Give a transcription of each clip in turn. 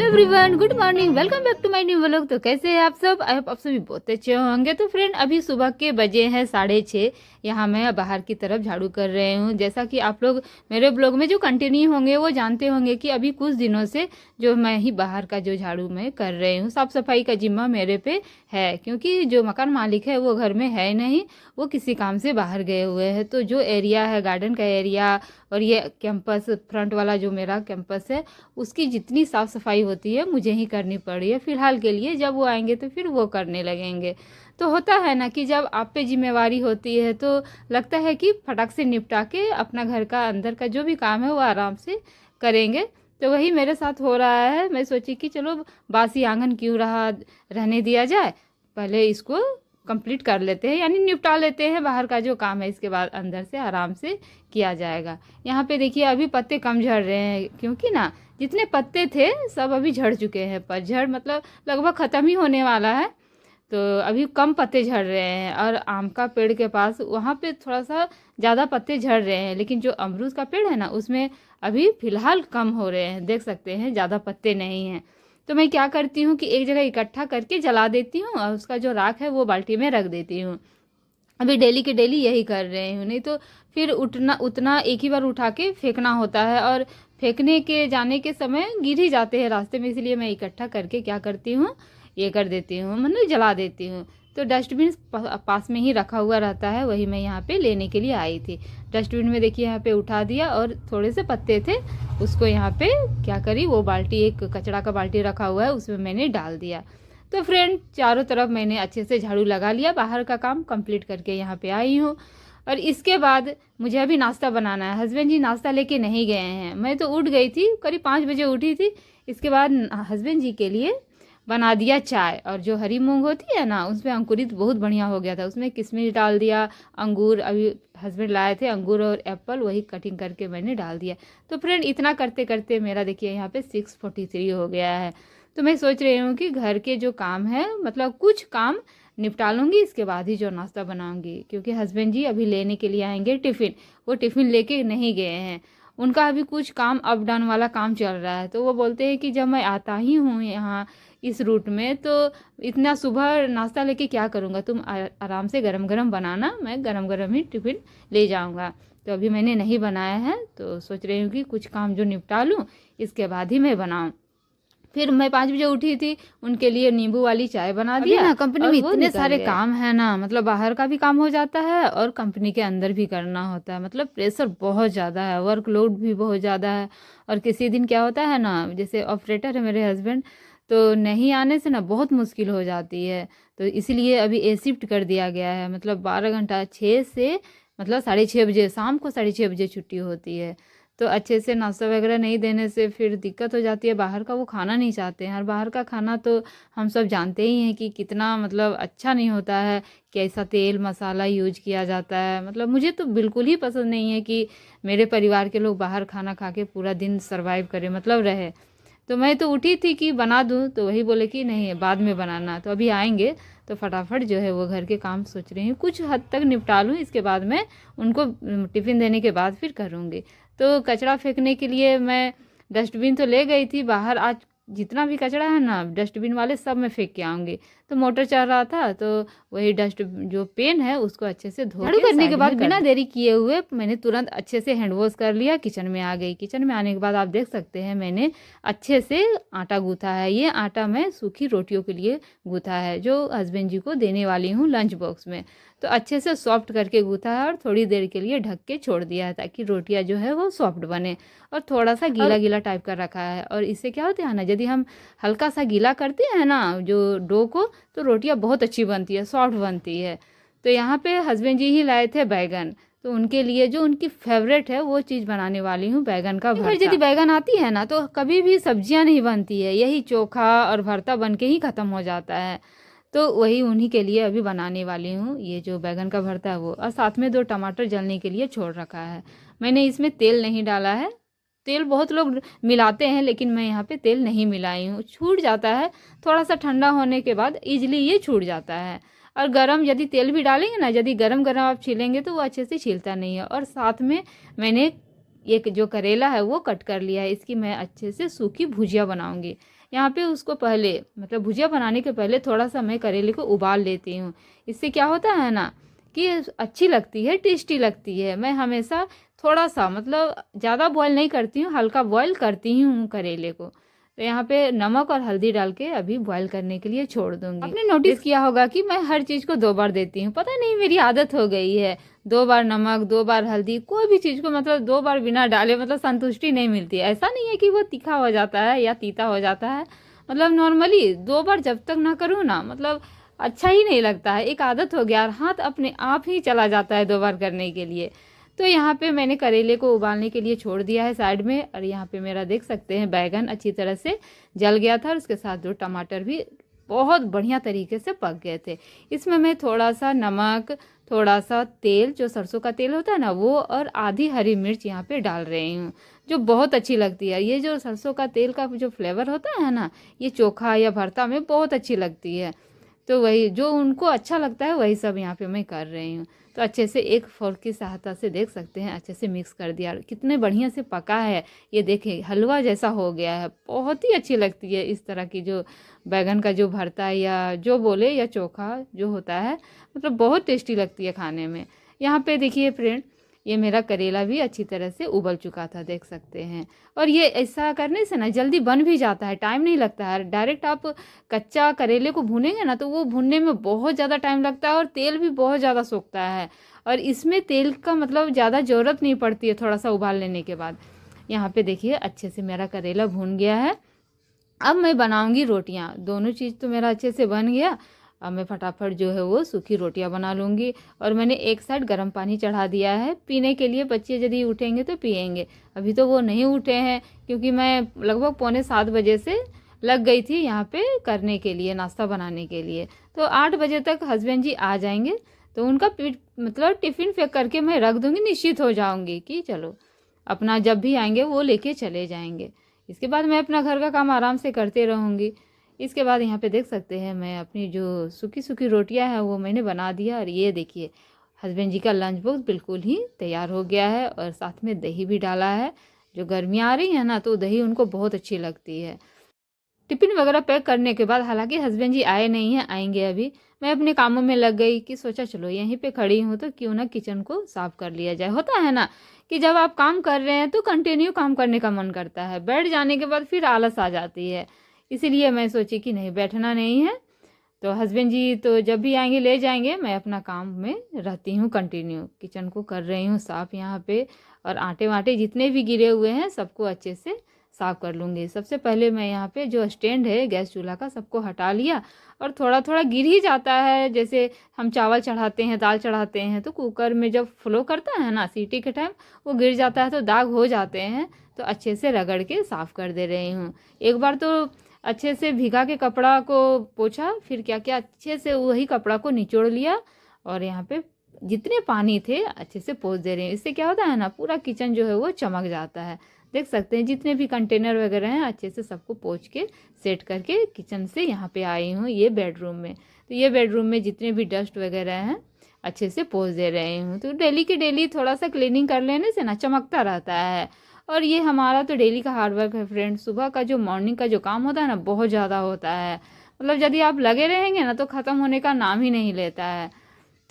Hello everyone, good morning, welcome back to my new vlog. तो कैसे हैं आप सब? आई होप आप सभी बहुत अच्छे होंगे। तो फ्रेंड, अभी सुबह के बजे हैं 6:30। यहाँ मैं बाहर की तरफ झाड़ू कर रहे हूँ। जैसा कि आप लोग मेरे ब्लॉग में जो कंटिन्यू होंगे वो जानते होंगे कि अभी कुछ दिनों से जो मैं ही बाहर का जो झाड़ू मैं कर रही हूँ, साफ़ सफाई का जिम्मा मेरे पे है, क्योंकि जो मकान मालिक है वो घर में है नहीं, वो किसी काम से बाहर गए हुए हैं। तो जो एरिया है, गार्डन का एरिया और ये कैंपस फ्रंट वाला जो मेरा कैंपस है, उसकी जितनी साफ़ सफाई होती है मुझे ही करनी पड़ी है फ़िलहाल के लिए। जब वो आएंगे तो फिर वो करने लगेंगे। तो होता है ना कि जब आप पे जिम्मेवारी होती है तो लगता है कि फटाक से निपटा के अपना घर का अंदर का जो भी काम है वो आराम से करेंगे। तो वही मेरे साथ हो रहा है। मैं सोची कि चलो बासी आंगन क्यों रहने दिया जाए, पहले इसको कंप्लीट कर लेते हैं, यानी निपटा लेते हैं बाहर का जो काम है, इसके बाद अंदर से आराम से किया जाएगा। यहाँ पे देखिए अभी पत्ते कम झड़ रहे हैं, क्योंकि ना जितने पत्ते थे सब अभी झड़ चुके हैं। पतझड़ मतलब लगभग ख़त्म ही होने वाला है, तो अभी कम पत्ते झड़ रहे हैं। और आम का पेड़ के पास वहाँ पे थोड़ा सा ज़्यादा पत्ते झड़ रहे हैं, लेकिन जो अमरूद का पेड़ है ना उसमें अभी फ़िलहाल कम हो रहे हैं, देख सकते हैं ज़्यादा पत्ते नहीं हैं। तो मैं क्या करती हूँ कि एक जगह इकट्ठा करके जला देती हूँ और उसका जो राख है वो बाल्टी में रख देती हूँ। अभी डेली के डेली यही कर रही हूँ, नहीं तो फिर उठना उतना एक ही बार उठा के फेंकना होता है, और फेंकने के जाने के समय गिर ही जाते हैं रास्ते में। इसलिए मैं इकट्ठा करके क्या करती हूँ, ये कर देती हूँ, मतलब जला देती हूँ। तो डस्टबिन पास में ही रखा हुआ रहता है, वही मैं यहाँ पे लेने के लिए आई थी। डस्टबिन में देखिए यहाँ पे उठा दिया, और थोड़े से पत्ते थे उसको यहाँ पे क्या करी, वो बाल्टी, एक कचरा का बाल्टी रखा हुआ है उसमें मैंने डाल दिया। तो फ्रेंड, चारों तरफ मैंने अच्छे से झाड़ू लगा लिया, बाहर का काम कंप्लीट करके यहाँ पे आई हूँ। और इसके बाद मुझे अभी नाश्ता बनाना है। हस्बैंड जी नाश्ता लेके नहीं गए हैं। मैं तो उठ गई थी, करीब 5 बजे उठी थी। इसके बाद हस्बैंड जी के लिए बना दिया चाय, और जो हरी मूंग होती है ना उसमें अंकुरित बहुत बढ़िया हो गया था, उसमें किशमिश डाल दिया, अंगूर अभी हस्बैंड लाए थे, अंगूर और एप्पल वही कटिंग करके मैंने डाल दिया। तो फ्रेंड, इतना करते करते मेरा देखिए यहाँ पे 6:43 हो गया है। तो मैं सोच रही हूँ कि घर के जो काम है, मतलब कुछ काम निपटा लूँगी, इसके बाद ही जो नाश्ता बनाऊँगी, क्योंकि हस्बैंड जी अभी लेने के लिए आएंगे टिफ़िन। वो टिफ़िन लेके नहीं गए हैं, उनका अभी कुछ काम अप डाउन वाला काम चल रहा है। तो वो बोलते हैं कि जब मैं आता ही हूँ यहाँ इस रूट में, तो इतना सुबह नाश्ता लेके क्या करूँगा, तुम आराम से गरम गरम बनाना, मैं गरम गरम ही टिफ़िन ले जाऊँगा। तो अभी मैंने नहीं बनाया है, तो सोच रही हूँ कि कुछ काम जो निपटा लूँ इसके बाद ही मैं बनाऊँ। फिर मैं 5 बजे उठी थी, उनके लिए नींबू वाली चाय बना दिया ना। कंपनी में इतने सारे काम है ना, मतलब बाहर का भी काम हो जाता है और कंपनी के अंदर भी करना होता है, मतलब प्रेशर बहुत ज़्यादा है, वर्कलोड भी बहुत ज़्यादा है। और किसी दिन क्या होता है ना, जैसे ऑपरेटर है मेरे हस्बैंड, तो नहीं आने से ना बहुत मुश्किल हो जाती है। तो इसलिए अभी ए शिफ्ट कर दिया गया है, मतलब 12 घंटा, 6 से मतलब 6:30 बजे, शाम को 6:30 बजे छुट्टी होती है। तो अच्छे से नाश्ता वगैरह नहीं देने से फिर दिक्कत हो जाती है। बाहर का वो खाना नहीं चाहते हैं, और बाहर का खाना तो हम सब जानते ही हैं कि कितना मतलब अच्छा नहीं होता है, कैसा तेल मसाला यूज किया जाता है। मतलब मुझे तो बिल्कुल ही पसंद नहीं है कि मेरे परिवार के लोग बाहर खाना खा के पूरा दिन सर्वाइव करें, मतलब रहे। तो मैं तो उठी थी कि बना दूँ, तो वही बोले कि नहीं बाद में बनाना। तो अभी आएंगे तो फटाफट जो है वो घर के काम सोच रही हूँ कुछ हद तक निपटा लूँ, इसके बाद मैं उनको टिफ़िन देने के बाद फिर करूँगी। तो कचरा फेंकने के लिए मैं डस्टबिन तो ले गई थी बाहर, आज जितना भी कचरा है ना डस्टबिन वाले सब मैं फेंक के आऊँगी। तो मोटर चल रहा था, तो वही डस्ट जो पेन है उसको अच्छे से धो के करने के बाद बिना देरी किए हुए मैंने तुरंत अच्छे से हैंड वॉश कर लिया, किचन में आ गई। किचन में आने के बाद आप देख सकते हैं मैंने अच्छे से आटा गूँथा है। ये आटा मैं सूखी रोटियों के लिए गूँथा है, जो हस्बैंड जी को देने वाली हूँ लंच बॉक्स में। तो अच्छे से सॉफ्ट करके गूँथा है और थोड़ी देर के लिए ढक के छोड़ दिया है, ताकि रोटियां जो है वो सॉफ्ट बने। और थोड़ा सा गीला गीला टाइप कर रखा है, और इससे क्या होता है ना, यदि हम हल्का सा गीला करते हैं ना जो डो को, तो रोटियां बहुत अच्छी बनती है, सॉफ्ट बनती है। तो यहाँ पे हस्बैंड जी ही लाए थे बैगन, तो उनके लिए जो उनकी फेवरेट है वो चीज़ बनाने वाली हूँ, बैगन का भरता। यदि बैगन आती है ना तो कभी भी सब्जियाँ नहीं बनती है, यही चोखा और भरता बन के ही ख़त्म हो जाता है। तो वही उन्हीं के लिए अभी बनाने वाली हूँ, ये जो बैगन का भरता है वो। और साथ में 2 टमाटर जलने के लिए छोड़ रखा है। मैंने इसमें तेल नहीं डाला है, तेल बहुत लोग मिलाते हैं लेकिन मैं यहाँ पे तेल नहीं मिलाई हूँ, छूट जाता है। थोड़ा सा ठंडा होने के बाद ईजिली ये छूट जाता है। और गरम यदि तेल भी डालेंगे ना, यदि गरम गरम आप छीलेंगे तो वो अच्छे से छीलता नहीं है। और साथ में मैंने एक जो करेला है वो कट कर लिया है, इसकी मैं अच्छे से सूखी भुजिया बनाऊंगी। यहाँ पे उसको पहले मतलब भुजिया बनाने के पहले थोड़ा सा मैं करेले को उबाल लेती हूँ। इससे क्या होता है ना कि अच्छी लगती है, टेस्टी लगती है। मैं हमेशा थोड़ा सा मतलब ज़्यादा बॉयल नहीं करती हूँ, हल्का बॉयल करती हूँ करेले को। तो यहाँ पे नमक और हल्दी डाल के अभी बॉयल करने के लिए छोड़ दूंगी। आपने नोटिस किया होगा कि मैं हर चीज़ को 2 बार देती हूँ, पता नहीं मेरी आदत हो गई है। 2 बार नमक, 2 बार हल्दी, कोई भी चीज़ को मतलब 2 बार बिना डाले मतलब संतुष्टि नहीं मिलती है। ऐसा नहीं है कि वो तीखा हो जाता है या तीता हो जाता है, मतलब नॉर्मली 2 बार जब तक ना करूँ ना मतलब अच्छा ही नहीं लगता है। एक आदत हो गया और हाथ अपने आप ही चला जाता है 2 बार करने के लिए। तो यहाँ पे मैंने करेले को उबालने के लिए छोड़ दिया है साइड में। और यहाँ पे मेरा देख सकते हैं बैगन अच्छी तरह से जल गया था और उसके साथ जो टमाटर भी बहुत बढ़िया तरीके से पक गए थे। इसमें मैं थोड़ा सा नमक, थोड़ा सा तेल, जो सरसों का तेल होता है ना वो, और आधी हरी मिर्च यहाँ पे डाल रही हूँ, जो बहुत अच्छी लगती है। ये जो सरसों का तेल का जो फ्लेवर होता है ना, ये चोखा या भरता में बहुत अच्छी लगती है। तो वही जो उनको अच्छा लगता है वही सब यहाँ पे मैं कर रही हूँ। तो अच्छे से एक फोर्क की सहायता से देख सकते हैं अच्छे से मिक्स कर दिया, कितने बढ़िया से पका है। ये देखिए हलवा जैसा हो गया है, बहुत ही अच्छी लगती है इस तरह की जो बैगन का जो भरता है या जो बोले या चोखा जो होता है, मतलब बहुत टेस्टी लगती है खाने में। यहाँ पे देखिए फ्रेंड, ये मेरा करेला भी अच्छी तरह से उबल चुका था, देख सकते हैं। और ये ऐसा करने से ना जल्दी बन भी जाता है, टाइम नहीं लगता है। डायरेक्ट आप कच्चा करेले को भूनेंगे ना तो वो भूनने में बहुत ज़्यादा टाइम लगता है और तेल भी बहुत ज़्यादा सोखता है। और इसमें तेल का मतलब ज़्यादा ज़रूरत नहीं पड़ती है थोड़ा सा उबाल लेने के बाद। यहाँ पे देखिए अच्छे से मेरा करेला भून गया है। अब मैं बनाऊंगी रोटियां, दोनों चीज़ तो मेरा अच्छे से बन गया। अब मैं फटाफट जो है वो सूखी रोटियां बना लूँगी। और मैंने एक साइड गर्म पानी चढ़ा दिया है पीने के लिए, बच्चे यदि उठेंगे तो पिएंगे। अभी तो वो नहीं उठे हैं क्योंकि मैं लगभग 6:45 बजे से लग गई थी यहाँ पे करने के लिए, नाश्ता बनाने के लिए। तो 8 बजे तक हस्बैंड जी आ जाएंगे तो उनका मतलब टिफ़िन पैक करके मैं रख दूँगी, निश्चित हो जाऊँगी कि चलो अपना जब भी आएंगे वो लेके चले जाएंगे। इसके बाद मैं अपना घर का काम आराम से करते रहूँगी। इसके बाद यहाँ पे देख सकते हैं मैं अपनी जो सूखी सूखी रोटियां हैं वो मैंने बना दिया। और ये देखिए हस्बैंड जी का लंच बॉक्स बिल्कुल ही तैयार हो गया है और साथ में दही भी डाला है। जो गर्मियाँ आ रही है ना तो दही उनको बहुत अच्छी लगती है। टिफ़िन वगैरह पैक करने के बाद हालांकि हस्बैंड जी आए नहीं हैं, आएंगे अभी। मैं अपने कामों में लग गई कि सोचा चलो यहीं पे खड़ी हूँ तो क्यों ना किचन को साफ कर लिया जाए। होता है ना कि जब आप काम कर रहे हैं तो कंटिन्यू काम करने का मन करता है, बैठ जाने के बाद फिर आलस आ जाती है। इसीलिए मैं सोची कि नहीं, बैठना नहीं है। तो हस्बैंड जी तो जब भी आएंगे ले जाएंगे, मैं अपना काम में रहती हूँ कंटिन्यू। किचन को कर रही हूँ साफ़ यहाँ पे। और आटे वाटे जितने भी गिरे हुए हैं सबको अच्छे से साफ़ कर लूँगी। सबसे पहले मैं यहाँ पे जो स्टैंड है गैस चूल्हा का सबको हटा लिया। और थोड़ा थोड़ा गिर ही जाता है, जैसे हम चावल चढ़ाते हैं, दाल चढ़ाते हैं तो कुकर में जब फ्लो करता है ना सीटी के टाइम वो गिर जाता है तो दाग हो जाते हैं। तो अच्छे से रगड़ के साफ़ कर दे रही हूँ। एक बार तो अच्छे से भिगा के कपड़ा को पोंछा, फिर क्या क्या अच्छे से वही कपड़ा को निचोड़ लिया और यहाँ पे जितने पानी थे अच्छे से पोंछ दे रही हूँ। इससे क्या होता है ना पूरा किचन जो है वो चमक जाता है। देख सकते हैं जितने भी कंटेनर वगैरह हैं अच्छे से सबको पोंछ के सेट करके किचन से यहाँ पे आई हूँ ये बेडरूम में। तो ये बेडरूम में जितने भी डस्ट वगैरह हैं अच्छे से पोंछ दे रही हूँ। तो डेली की डेली थोड़ा सा क्लीनिंग कर लेने से ना चमकता रहता है। और ये हमारा तो डेली का हार्ड वर्क है फ्रेंड। सुबह का जो मॉर्निंग का जो काम होता है ना बहुत ज़्यादा होता है, मतलब यदि आप लगे रहेंगे ना तो ख़त्म होने का नाम ही नहीं लेता है।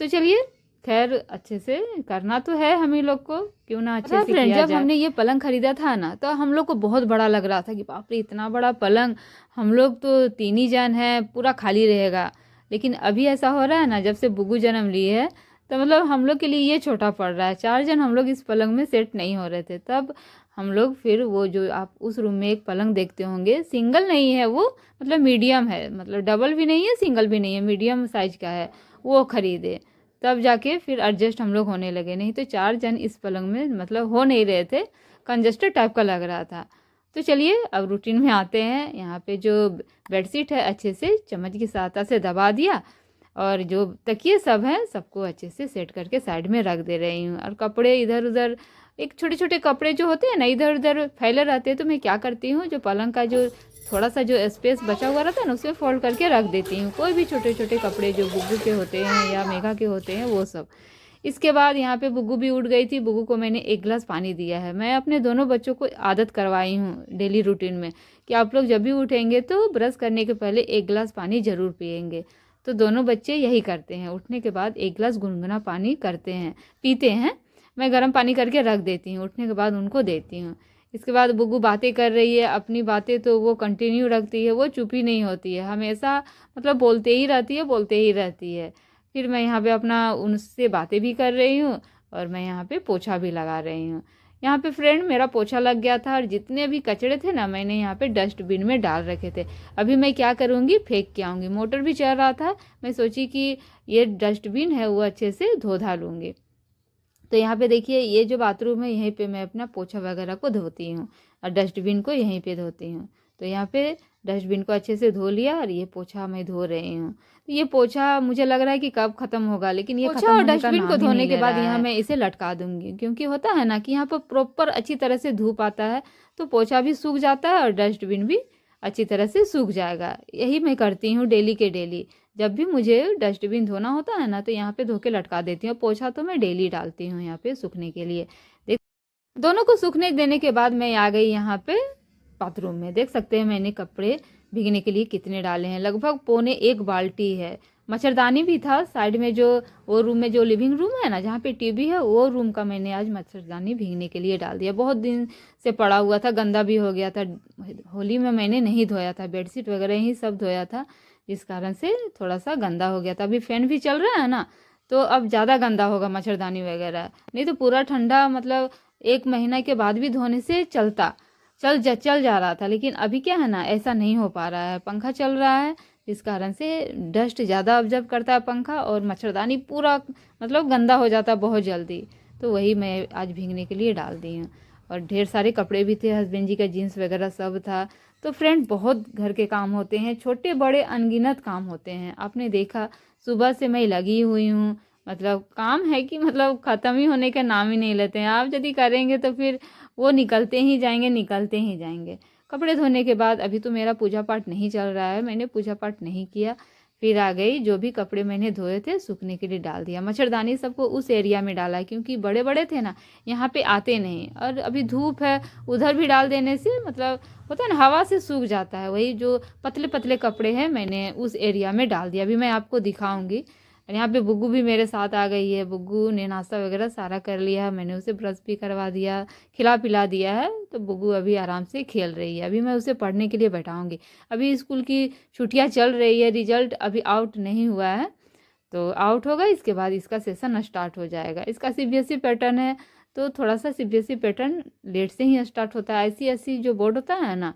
तो चलिए खैर अच्छे से करना तो है हम ही लोग को, क्यों ना अच्छे से फ्रेंड। जब हमने ये पलंग खरीदा था ना तो हम लोग को बहुत बड़ा लग रहा था कि बाप रे इतना बड़ा पलंग, हम लोग तो 3 ही जन हैं, पूरा खाली रहेगा। लेकिन अभी ऐसा हो रहा है ना जब से बुगू जन्म ली है तो मतलब हम लोग के लिए ये छोटा पड़ रहा है। 4 जन हम लोग इस पलंग में सेट नहीं हो रहे थे। तब हम लोग फिर वो जो आप उस रूम में एक पलंग देखते होंगे, सिंगल नहीं है वो, मतलब मीडियम है, मतलब डबल भी नहीं है सिंगल भी नहीं है, मीडियम साइज का है, वो खरीदे। तब जाके फिर एडजस्ट हम लोग होने लगे, नहीं तो 4 जन इस पलंग में मतलब हो नहीं रहे थे, कंजस्टेड टाइप का लग रहा था। तो चलिए अब रूटीन में आते हैं। यहाँ पे जो बेडशीट है अच्छे से चम्मच की सहायता से दबा दिया और जो तकिए सब हैं सबको अच्छे से सेट करके साइड में रख दे रही हूँ। और कपड़े इधर उधर, एक छोटे छोटे कपड़े जो होते हैं ना इधर उधर फैले रहते हैं, तो मैं क्या करती हूँ जो पलंग का जो थोड़ा सा जो स्पेस बचा हुआ रहता है ना उसमें फोल्ड करके रख देती हूँ। कोई भी छोटे छोटे कपड़े जो बुग्गू के होते हैं या मेघा के होते हैं वो सब। इसके बाद यहाँ पे बुग्गू भी उठ गई थी। बुग्गू को मैंने 1 गिलास पानी दिया है। मैं अपने दोनों बच्चों को आदत करवाई हूँ डेली रूटीन में कि आप लोग जब भी उठेंगे तो ब्रश करने के पहले 1 गिलास पानी ज़रूर पिएंगे। तो दोनों बच्चे यही करते हैं, उठने के बाद 1 गिलास गुनगुना पानी करते हैं, पीते हैं। मैं गर्म पानी करके रख देती हूँ, उठने के बाद उनको देती हूँ। इसके बाद बुग्गू बातें कर रही है, अपनी बातें तो वो कंटिन्यू रखती है, वो चुप ही नहीं होती है, हमेशा मतलब बोलते ही रहती है, बोलते ही रहती है। फिर मैं यहाँ पे अपना उनसे बातें भी कर रही हूँ और मैं यहाँ पे पोछा भी लगा रही हूँ। यहाँ पे फ्रेंड मेरा पोछा लग गया था और जितने भी कचड़े थे ना मैंने यहाँ पे डस्टबिन में डाल रखे थे। अभी मैं क्या करूँगी, फेंक के आऊँगी। मोटर भी चल रहा था, मैं सोची कि ये डस्टबिन है वो अच्छे से धो धा लूँगी। तो यहाँ पे देखिए ये जो बाथरूम है यहीं पे मैं अपना पोछा वगैरह को धोती हूँ और डस्टबिन को यहीं पे धोती हूँ। तो यहाँ पे डस्टबिन को अच्छे से धो लिया और ये पोछा मैं धो रही हूँ। तो ये पोछा मुझे लग रहा है कि कब खत्म होगा, लेकिन ये पोछा और डस्टबिन को धोने के बाद यहाँ मैं इसे लटका दूंगी, क्योंकि होता है ना कि यहाँ पर प्रॉपर अच्छी तरह से धूप आता है तो पोछा भी सूख जाता है और डस्टबिन भी अच्छी तरह से सूख जाएगा। यही मैं करती हूँ डेली के डेली। जब भी मुझे डस्टबिन धोना होता है ना तो यहाँ पे धो के लटका देती हूँ। पोछा तो मैं डेली डालती हूँ यहाँ पे सूखने के लिए। देख दोनों को सूखने देने के बाद मैं आ गई यहाँ पे बाथरूम में। देख सकते हैं मैंने कपड़े भीगने के लिए कितने डाले हैं, लगभग 1.25 बाल्टी है। मच्छरदानी भी था साइड में, जो वो रूम में जो लिविंग रूम है ना जहाँ पे टीवी है वो रूम का मैंने आज मच्छरदानी भीगने के लिए डाल दिया। बहुत दिन से पड़ा हुआ था, गंदा भी हो गया था। होली में मैंने नहीं धोया था, बेडशीट वगैरह ही सब धोया था, जिस कारण से थोड़ा सा गंदा हो गया था। अभी फैन भी चल रहा है ना तो अब ज़्यादा गंदा होगा मच्छरदानी वगैरह, नहीं तो पूरा ठंडा मतलब 1 महीना के बाद भी धोने से चल जा रहा था। लेकिन अभी क्या है ना ऐसा नहीं हो पा रहा है, पंखा चल रहा है जिस कारण से डस्ट ज़्यादा ऑब्जर्व करता है पंखा और मच्छरदानी पूरा मतलब गंदा हो जाता है बहुत जल्दी। तो वही मैं आज भीगने के लिए डाल दी हूँ। और ढेर सारे कपड़े भी थे, हस्बैंड जी का जीन्स वगैरह सब था। तो फ्रेंड बहुत घर के काम होते हैं, छोटे बड़े अनगिनत काम होते हैं। आपने देखा सुबह से मैं लगी हुई हूँ, मतलब काम है कि मतलब ख़त्म ही होने का नाम ही नहीं लेते हैं। आप यदि करेंगे तो फिर वो निकलते ही जाएंगे। कपड़े धोने के बाद अभी तो मेरा पूजा पाठ नहीं चल रहा है, मैंने पूजा पाठ नहीं किया। फिर आ गई, जो भी कपड़े मैंने धोए थे सूखने के लिए डाल दिया। मच्छरदानी सबको उस एरिया में डाला क्योंकि बड़े बड़े थे ना, यहाँ पे आते नहीं। और अभी धूप है, उधर भी डाल देने से मतलब होता है ना हवा से सूख जाता है। वही जो पतले पतले कपड़े हैं मैंने उस एरिया में डाल दिया। अभी मैं आपको दिखाऊंगी। और यहाँ पे बुग्गू भी मेरे साथ आ गई है। बुग्गू ने नाश्ता वगैरह सारा कर लिया है, मैंने उसे ब्रश भी करवा दिया, खिला पिला दिया है। तो बुग्गू अभी आराम से खेल रही है। अभी मैं उसे पढ़ने के लिए बैठाऊंगी। अभी स्कूल की छुट्टियाँ चल रही है, रिजल्ट अभी आउट नहीं हुआ है, तो आउट होगा इसके बाद इसका सेशन स्टार्ट हो जाएगा। इसका सीबीएसई पैटर्न है तो थोड़ा सा सीबीएसई पैटर्न लेट से ही स्टार्ट होता है। आईसीएसई जो बोर्ड होता है ना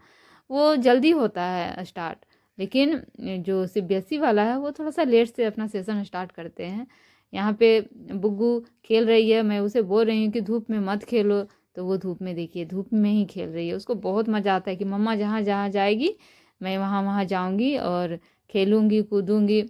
वो जल्दी होता है स्टार्ट, लेकिन जो सीबीएसई वाला है वो थोड़ा सा लेट से अपना सेशन स्टार्ट करते हैं। यहाँ पे बुग्गू खेल रही है, मैं उसे बोल रही हूँ कि धूप में मत खेलो, तो वो धूप में देखिए धूप में ही खेल रही है। उसको बहुत मज़ा आता है कि मम्मा जहाँ जहाँ जाएगी मैं वहाँ वहाँ जाऊँगी और खेलूँगी कूदूँगी।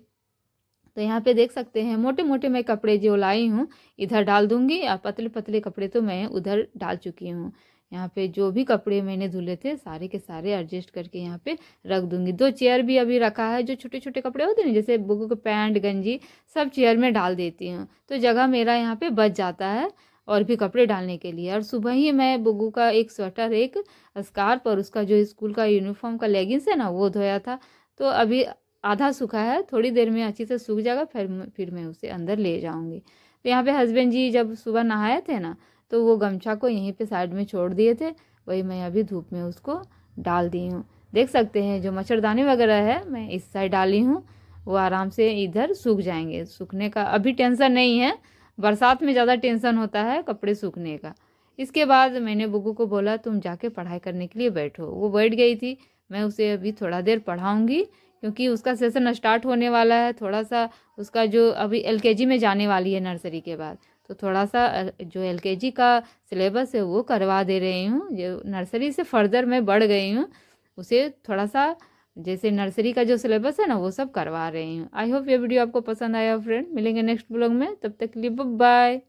तो यहाँ पे देख सकते हैं मोटे मोटे मैं कपड़े जो लाई हूँ इधर डाल दूँगी और पतले पतले कपड़े तो मैं उधर डाल चुकी हूँ। यहाँ पे जो भी कपड़े मैंने धुले थे सारे के सारे एडजस्ट करके यहाँ पे रख दूँगी। 2 चेयर भी अभी रखा है, जो छोटे छोटे कपड़े होते हैं ना जैसे बुग्गू के पैंट गंजी सब चेयर में डाल देती हूँ, तो जगह मेरा यहाँ पे बच जाता है और भी कपड़े डालने के लिए। और सुबह ही मैं बुग्गू का एक स्वेटर, एक स्कार्फ और उसका जो स्कूल का यूनिफॉर्म का लेगिंग्स है ना वो धोया था। तो अभी आधा सूखा है, थोड़ी देर में अच्छी से सूख जाएगा, फिर मैं उसे अंदर ले जाऊंगी। तो यहाँ पे हस्बैंड जी जब सुबह नहाए थे ना तो वो गमछा को यहीं पे साइड में छोड़ दिए थे, वही मैं अभी धूप में उसको डाल दी हूँ। देख सकते हैं जो मच्छरदानी वगैरह है मैं इस साइड डाली हूँ, वो आराम से इधर सूख जाएंगे। सूखने का अभी टेंशन नहीं है, बरसात में ज़्यादा टेंशन होता है कपड़े सूखने का। इसके बाद मैंने बुग्गू को बोला तुम जाके पढ़ाई करने के लिए बैठो, वो बैठ गई थी। मैं उसे अभी थोड़ा देर पढ़ाऊँगी क्योंकि उसका सेशन स्टार्ट होने वाला है। थोड़ा सा उसका जो अभी एलकेजी में जाने वाली है नर्सरी के बाद, तो थोड़ा सा जो एलकेजी का सिलेबस है वो करवा दे रही हूँ। जो नर्सरी से फर्दर मैं बढ़ गई हूँ उसे थोड़ा सा जैसे नर्सरी का जो सिलेबस है ना वो सब करवा रही हूँ। आई होप ये वीडियो आपको पसंद आया फ्रेंड। मिलेंगे नेक्स्ट ब्लॉग में, तब तक के लिए बाय।